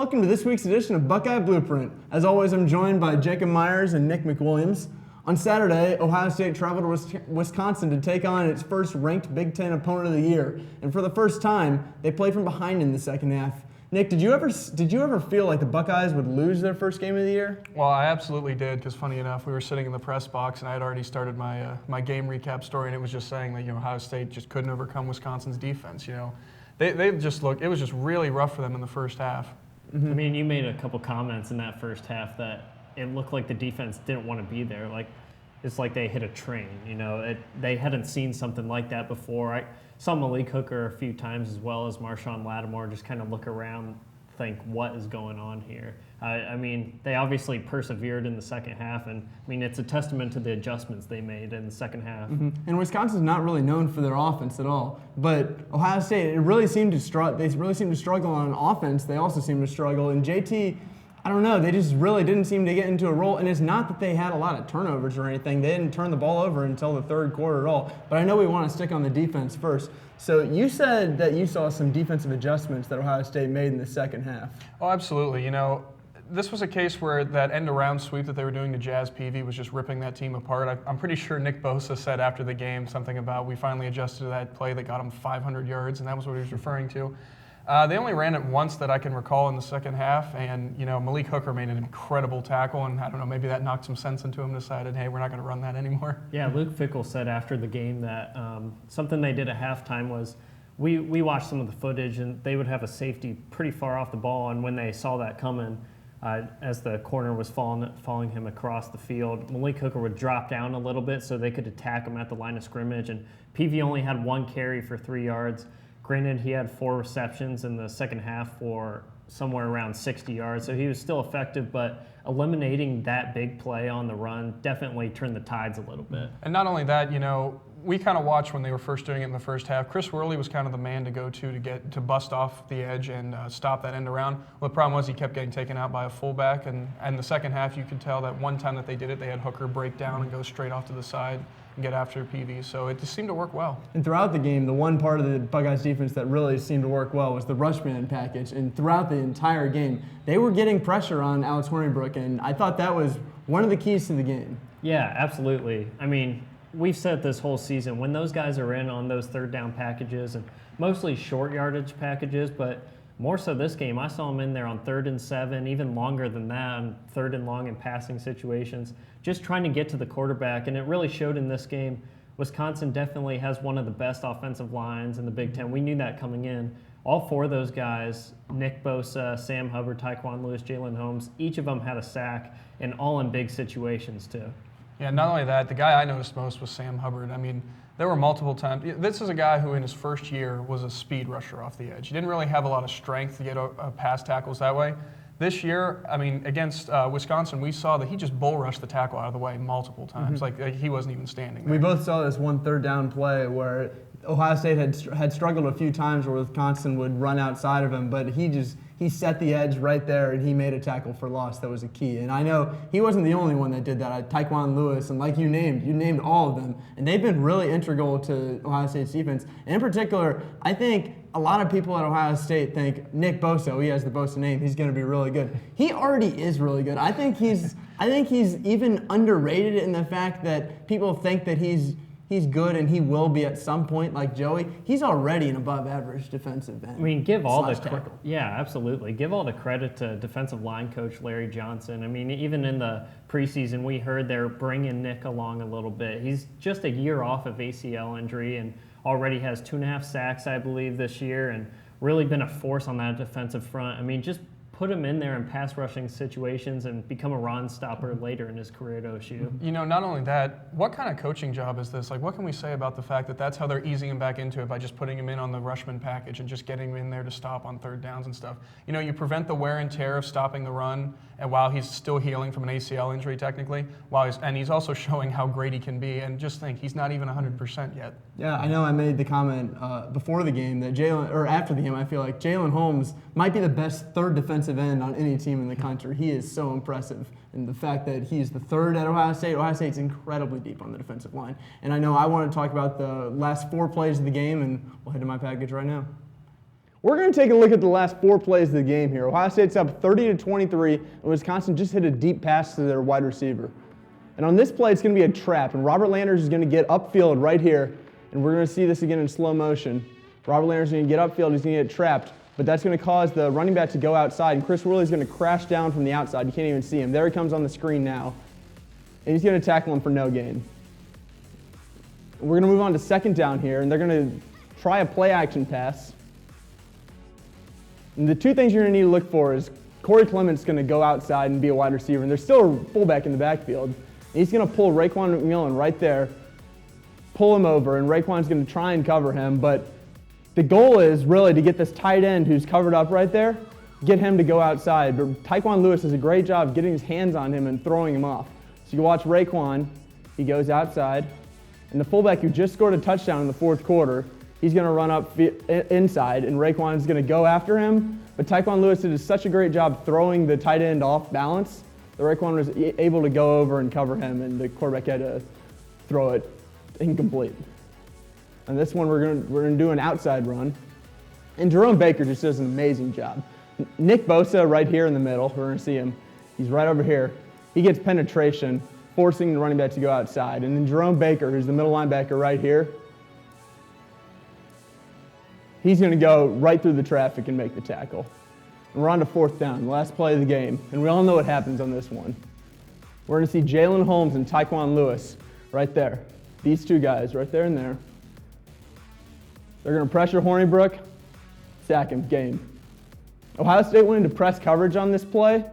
welcome to this week's edition of Buckeye Blueprint. As always, I'm joined by Jacob Myers and Nick McWilliams. On Saturday, Ohio State traveled to Wisconsin to take on its first ranked Big Ten opponent of the year. And for the first time, they played from behind in the second half. Nick, did you ever feel like the Buckeyes would lose their first game of the year? Well, I absolutely did, because funny enough, we were sitting in the press box, and I had already started my game recap story, and it was just saying that Ohio State just couldn't overcome Wisconsin's defense. They just looked. It was just really rough for them in the first half. Mm-hmm. I mean, you made a couple comments in that first half that it looked like the defense didn't want to be there. It's like they hit a train. They hadn't seen something like that before. I saw Malik Hooker a few times, as well as Marshawn Lattimore, just kind of look around, think, what is going on here? I mean, they obviously persevered in the second half, and I mean, it's a testament to the adjustments they made in the second half. Mm-hmm. And Wisconsin's not really known for their offense at all, but Ohio State, they really seemed to struggle on offense. They also seemed to struggle, and JT, I don't know, they just really didn't seem to get into a roll, and it's not that they had a lot of turnovers or anything. They didn't turn the ball over until the third quarter at all, but I know we want to stick on the defense first. So you said that you saw some defensive adjustments that Ohio State made in the second half. Oh, absolutely. This was a case where that end-around sweep that they were doing to Jazz Peavy was just ripping that team apart. I'm pretty sure Nick Bosa said after the game something about, we finally adjusted to that play that got him 500 yards, and that was what he was referring to. They only ran it once that I can recall in the second half, and Malik Hooker made an incredible tackle, and I don't know, maybe that knocked some sense into him, decided, hey, we're not going to run that anymore. Yeah, Luke Fickell said after the game that something they did at halftime was, we watched some of the footage, and they would have a safety pretty far off the ball, and when they saw that coming, as the corner was following him across the field, Malik Hooker would drop down a little bit so they could attack him at the line of scrimmage, and Peavy only had one carry for 3 yards. Granted, he had 4 receptions in the second half for somewhere around 60 yards, so he was still effective, but eliminating that big play on the run definitely turned the tides a little bit. And not only that, we kind of watched when they were first doing it in the first half. Chris Worley was kind of the man to go to bust off the edge and stop that end around. Well, the problem was he kept getting taken out by a fullback, and the second half you could tell that one time that they did it, they had Hooker break down and go straight off to the side and get after Peavy. So it just seemed to work well. And throughout the game, the one part of the Buckeyes defense that really seemed to work well was the rush man package. And throughout the entire game, they were getting pressure on Alex Hornibrook, and I thought that was one of the keys to the game. Yeah, absolutely. I mean, we've said this whole season, when those guys are in on those third down packages, and mostly short yardage packages, but more so this game, I saw them in there on 3rd and 7, even longer than that, on 3rd and long in passing situations, just trying to get to the quarterback. And it really showed in this game. Wisconsin definitely has one of the best offensive lines in the Big Ten. We knew that coming in. All 4 of those guys, Nick Bosa, Sam Hubbard, Tyquan Lewis, Jalen Holmes, each of them had a sack, and all in big situations too. Yeah, not only that, the guy I noticed most was Sam Hubbard. I mean, there were multiple times. This is a guy who in his first year was a speed rusher off the edge. He didn't really have a lot of strength to get past tackles that way. This year, I mean, against Wisconsin, we saw that he just bull rushed the tackle out of the way multiple times. Mm-hmm. Like he wasn't even standing there. We both saw this one third down play where Ohio State had struggled a few times where Wisconsin would run outside of him, but he set the edge right there, and he made a tackle for loss that was a key. And I know he wasn't the only one that did that. Tyquan Lewis, and like you named all of them, and they've been really integral to Ohio State's defense. And in particular, I think a lot of people at Ohio State think Nick Bosa, he has the Bosa name, he's going to be really good. He already is really good. I think he's even underrated in the fact that people think that he's good and he will be at some point like Joey. He's already an above-average defensive end. I mean, give all the credit. Yeah, absolutely. Give all the credit to defensive line coach Larry Johnson. I mean, even in the preseason, we heard they're bringing Nick along a little bit. He's just a year off of ACL injury and already has 2.5 sacks, I believe, this year, and really been a force on that defensive front. I mean, just put him in there in pass rushing situations and become a run stopper later in his career at OSU. Not only that, what kind of coaching job is this? Like, what can we say about the fact that that's how they're easing him back into it by just putting him in on the rushman package and just getting him in there to stop on third downs and stuff? You prevent the wear and tear of stopping the run, and while he's still healing from an ACL injury technically, and he's also showing how great he can be, and just think, he's not even 100% yet. Yeah, I know I made the comment before the game that after the game, I feel like Jalen Holmes might be the best third defensive end on any team in the country. He is so impressive. And the fact that he's the third at Ohio State's incredibly deep on the defensive line. And I know I want to talk about the last 4 plays of the game, and we'll head to my package right now. We're going to take a look at the last 4 plays of the game here. Ohio State's up 30-23, and Wisconsin just hit a deep pass to their wide receiver. And on this play, it's going to be a trap, and Robert Landers is going to get upfield right here, and we're going to see this again in slow motion. Robert Landers is going to get upfield, he's going to get trapped, but that's going to cause the running back to go outside, and Chris Worley is going to crash down from the outside. You can't even see him. There he comes on the screen now, and he's going to tackle him for no gain. We're going to move on to second down here, and they're going to try a play-action pass. And the 2 things you're going to need to look for is Corey Clement's going to go outside and be a wide receiver, and there's still a fullback in the backfield. And he's going to pull Raekwon McMillan right there, pull him over, and Raekwon's going to try and cover him. But the goal is really to get this tight end who's covered up right there, get him to go outside. But Tyquan Lewis does a great job of getting his hands on him and throwing him off. So you watch Raekwon, he goes outside, and the fullback who just scored a touchdown in the 4th quarter, he's going to run up inside, and Raekwon is going to go after him. But Tyquan Lewis did such a great job throwing the tight end off balance that Raekwon was able to go over and cover him, and the quarterback had to throw it incomplete. And this one, we're going to do an outside run. And Jerome Baker just does an amazing job. Nick Bosa right here in the middle, we're going to see him. He's right over here. He gets penetration, forcing the running back to go outside. And then Jerome Baker, who's the middle linebacker right here, he's going to go right through the traffic and make the tackle. And we're on to 4th down, the last play of the game. And we all know what happens on this one. We're going to see Jalen Holmes and Tyquan Lewis right there. These 2 guys right there and there. They're going to pressure Hornibrook, sack him, game. Ohio State went into press coverage on this play,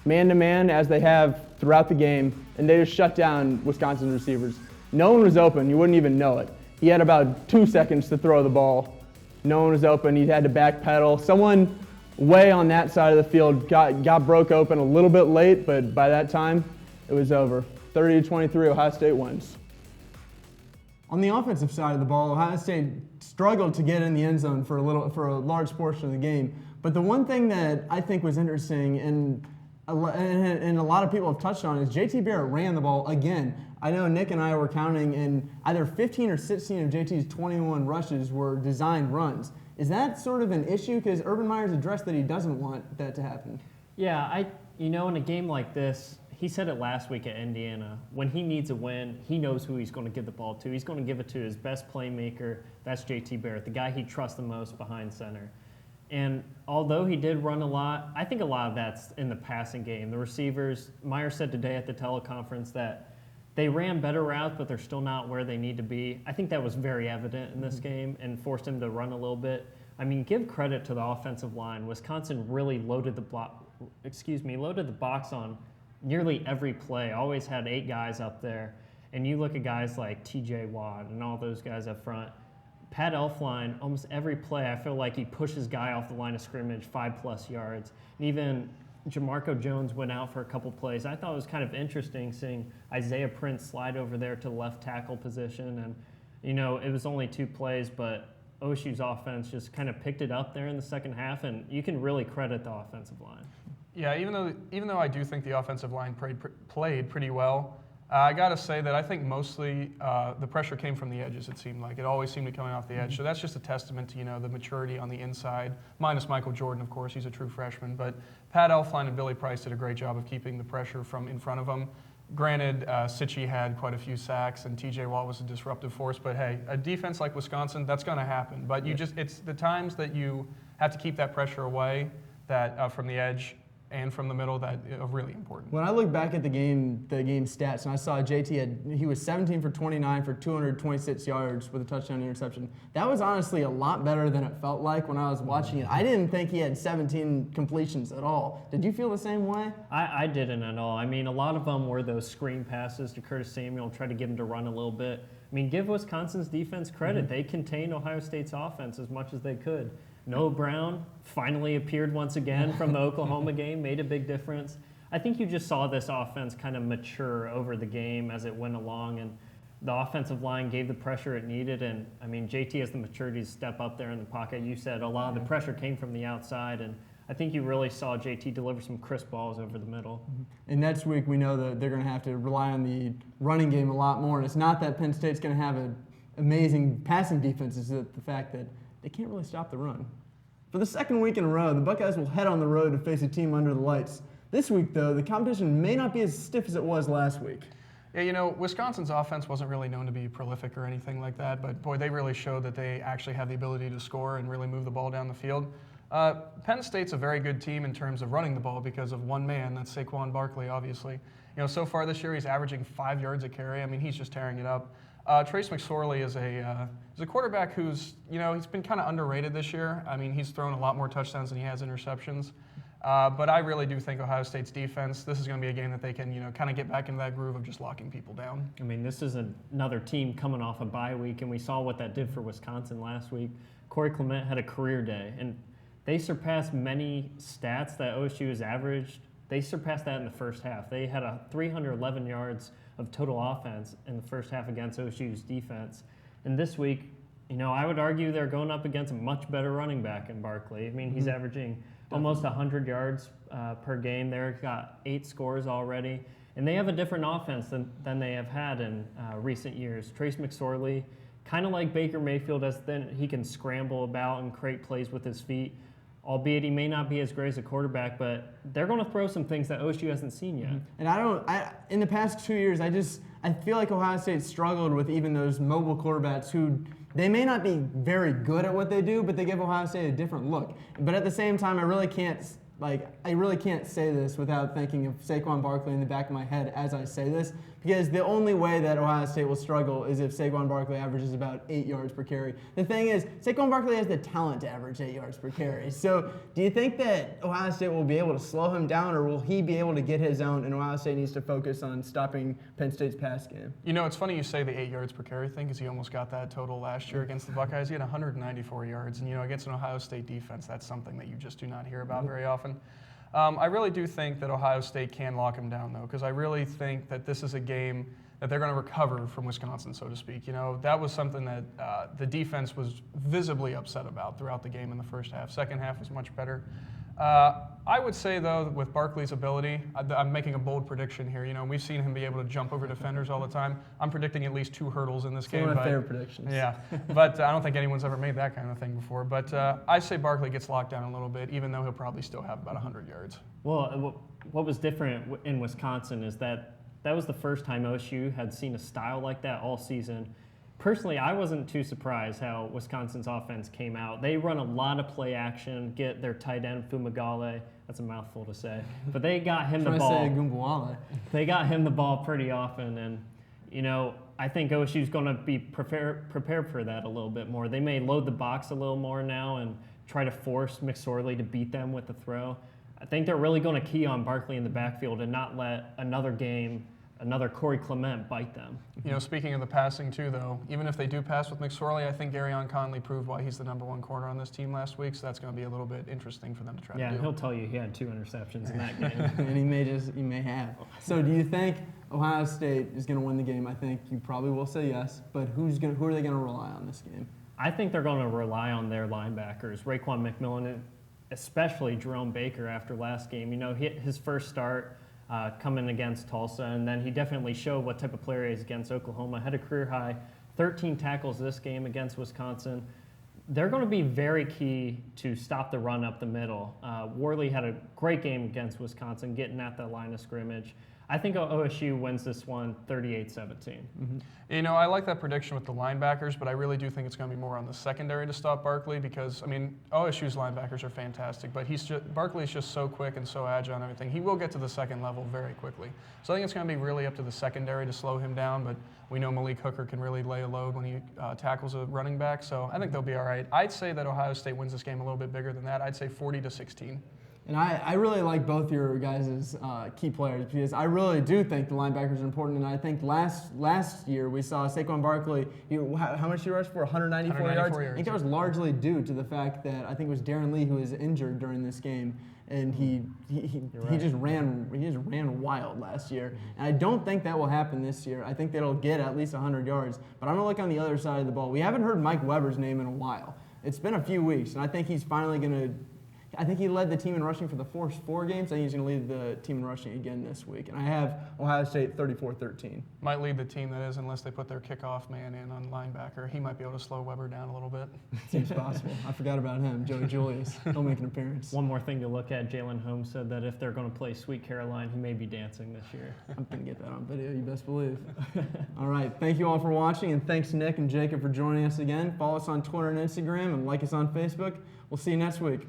man-to-man, as they have throughout the game, and they just shut down Wisconsin receivers. No one was open. You wouldn't even know it. He had about 2 seconds to throw the ball. No one was open. He had to backpedal. Someone way on that side of the field got broke open a little bit late, but by that time, it was over. 30-23, Ohio State wins. On the offensive side of the ball, Ohio State struggled to get in the end zone for a large portion of the game. But the one thing that I think was interesting, and a lot of people have touched on, is JT Barrett ran the ball again. I know Nick and I were counting, and either 15 or 16 of JT's 21 rushes were designed runs. Is that sort of an issue? Because Urban Meyer's addressed that he doesn't want that to happen. Yeah, in a game like this, he said it last week at Indiana. When he needs a win, he knows who he's going to give the ball to. He's going to give it to his best playmaker. That's JT Barrett, the guy he trusts the most behind center. And although he did run a lot, I think a lot of that's in the passing game. The receivers, Meyer said today at the teleconference that they ran better routes, but they're still not where they need to be. I think that was very evident in this game and forced him to run a little bit. I mean, give credit to the offensive line. Wisconsin really loaded the box on nearly every play. Always had 8 guys up there. And you look at guys like TJ Watt and all those guys up front. Pat Elflein, almost every play, I feel like he pushes guy off the line of scrimmage 5+ yards. And even Jamarco Jones went out for a couple plays. I thought it was kind of interesting seeing Isaiah Prince slide over there to the left tackle position. And, it was only 2 plays, but OSU's offense just kind of picked it up there in the second half, and you can really credit the offensive line. Yeah, even though I do think the offensive line played pretty well, I got to say that I think mostly the pressure came from the edges, it seemed like. It always seemed to be coming off the edge. So that's just a testament to, the maturity on the inside, minus Michael Jordan, of course. He's a true freshman. But Pat Elflein and Billy Price did a great job of keeping the pressure from in front of them. Granted, Sitchy had quite a few sacks, and TJ Watt was a disruptive force. But, hey, a defense like Wisconsin, that's going to happen. But it's the times that you have to keep that pressure away that from the edge and from the middle that are really important. When I look back at the game stats, and I saw JT he was 17 for 29 for 226 yards with a touchdown interception. That was honestly a lot better than it felt like when I was watching it. I didn't think he had 17 completions at all. Did you feel the same way? I didn't at all. I mean, a lot of them were those screen passes to Curtis Samuel, try to get him to run a little bit. I mean, give Wisconsin's defense credit. Mm-hmm. They contained Ohio State's offense as much as they could. Noah Brown finally appeared once again from the Oklahoma game, made a big difference. I think you just saw this offense kind of mature over the game as it went along, and the offensive line gave the pressure it needed. And, I mean, JT has the maturity to step up there in the pocket. You said a lot of the pressure came from the outside, and I think you really saw JT deliver some crisp balls over the middle. And next week we know that they're going to have to rely on the running game a lot more. And it's not that Penn State's going to have an amazing passing defense. It's the fact that they can't really stop the run. For the second week in a row, the Buckeyes will head on the road to face a team under the lights. This week, though, the competition may not be as stiff as it was last week. Yeah, Wisconsin's offense wasn't really known to be prolific or anything like that, but boy, they really showed that they actually have the ability to score and really move the ball down the field. Penn State's a very good team in terms of running the ball because of one man, that's Saquon Barkley, obviously. So far this year, he's averaging 5 yards a carry. I mean, he's just tearing it up. Trace McSorley is a quarterback who's, he's been kind of underrated this year. I mean, he's thrown a lot more touchdowns than he has interceptions. But I really do think Ohio State's defense, this is going to be a game that they can, kind of get back into that groove of just locking people down. I mean, this is another team coming off a bye week, and we saw what that did for Wisconsin last week. Corey Clement had a career day, and they surpassed many stats that OSU has averaged. They surpassed that in the first half. They had 311 yards of total offense in the first half against OSU's defense. And this week, I would argue they're going up against a much better running back in Barkley. I mean, he's averaging almost 100 yards per game there. He's got 8 scores already. And they have a different offense than they have had in recent years. Trace McSorley, kind of like Baker Mayfield, he can scramble about and create plays with his feet. Albeit he may not be as great as a quarterback, but they're going to throw some things that OSU hasn't seen yet. And in the past 2 years, I feel like Ohio State struggled with even those mobile quarterbacks who, they may not be very good at what they do, but they give Ohio State a different look. But at the same time, I really can't say this without thinking of Saquon Barkley in the back of my head as I say this, because the only way that Ohio State will struggle is if Saquon Barkley averages about 8 yards per carry. The thing is, Saquon Barkley has the talent to average 8 yards per carry. So do you think that Ohio State will be able to slow him down, or will he be able to get his own, and Ohio State needs to focus on stopping Penn State's pass game? It's funny you say the 8 yards per carry thing, because he almost got that total last year against the Buckeyes. He had 194 yards, and against an Ohio State defense, that's something that you just do not hear about very often. I really do think that Ohio State can lock him down, though, because I really think that this is a game that they're going to recover from Wisconsin, so to speak. That was something that the defense was visibly upset about throughout the game in the first half. Second half was much better. I would say, though, with Barkley's ability, I'm making a bold prediction here. We've seen him be able to jump over defenders all the time. I'm predicting at least 2 hurdles in this game. One of my favorite predictions. Yeah, but I don't think anyone's ever made that kind of thing before. But I say Barkley gets locked down a little bit, even though he'll probably still have about 100 yards. Well, what was different in Wisconsin is that was the first time OSU had seen a style like that all season. Personally, I wasn't too surprised how Wisconsin's offense came out. They run a lot of play action, get their tight end, Fumagale. That's a mouthful to say. But they got him the ball. They got him the ball pretty often. And, I think OSU's going to be prepared for that a little bit more. They may load the box a little more now and try to force McSorley to beat them with the throw. I think they're really going to key on Barkley in the backfield and not let another Corey Clement bite them. Speaking of the passing too, though, even if they do pass with McSorley, I think Garyon Conley proved why he's the #1 corner on this team last week, so that's going to be a little bit interesting for them to try to do. Yeah, he'll tell you he had 2 interceptions in that game. And he may have. So do you think Ohio State is going to win the game? I think you probably will say yes, but who are they going to rely on this game? I think they're going to rely on their linebackers, Raekwon McMillan, and especially Jerome Baker after last game. His first start coming against Tulsa, and then he definitely showed what type of player he is against Oklahoma. Had a career high 13 tackles this game against Wisconsin. They're going to be very key to stop the run up the middle. Worley had a great game against Wisconsin, getting at that line of scrimmage. I think OSU wins this one 38-17. Mm-hmm. I like that prediction with the linebackers, but I really do think it's going to be more on the secondary to stop Barkley because, OSU's linebackers are fantastic, but Barkley's just so quick and so agile and everything. He will get to the second level very quickly. So I think it's going to be really up to the secondary to slow him down, but we know Malik Hooker can really lay a load when he tackles a running back, so I think they'll be all right. I'd say that Ohio State wins this game a little bit bigger than that. I'd say 40-16. And I really like both your guys' key players because I really do think the linebackers are important. And I think last year we saw Saquon Barkley, how much he rushed for? 194 yards? I think that was largely due to the fact that I think it was Darren Lee who was injured during this game. And he just ran wild last year. And I don't think that will happen this year. I think that he'll get at least 100 yards. But I'm going to look on the other side of the ball. We haven't heard Mike Weber's name in a while. It's been a few weeks, and I think he's finally going to I think he led the team in rushing for the first 4 games. I think he's going to lead the team in rushing again this week. And I have Ohio State 34-13. Might lead the team, that is, unless they put their kickoff man in on linebacker. He might be able to slow Weber down a little bit. Seems possible. I forgot about him. Joey Julius. He'll make an appearance. One more thing to look at, Jalen Holmes said that if they're going to play Sweet Caroline, he may be dancing this year. I'm going to get that on video, you best believe. All right. Thank you all for watching, and thanks Nick and Jacob for joining us again. Follow us on Twitter and Instagram, and like us on Facebook. We'll see you next week.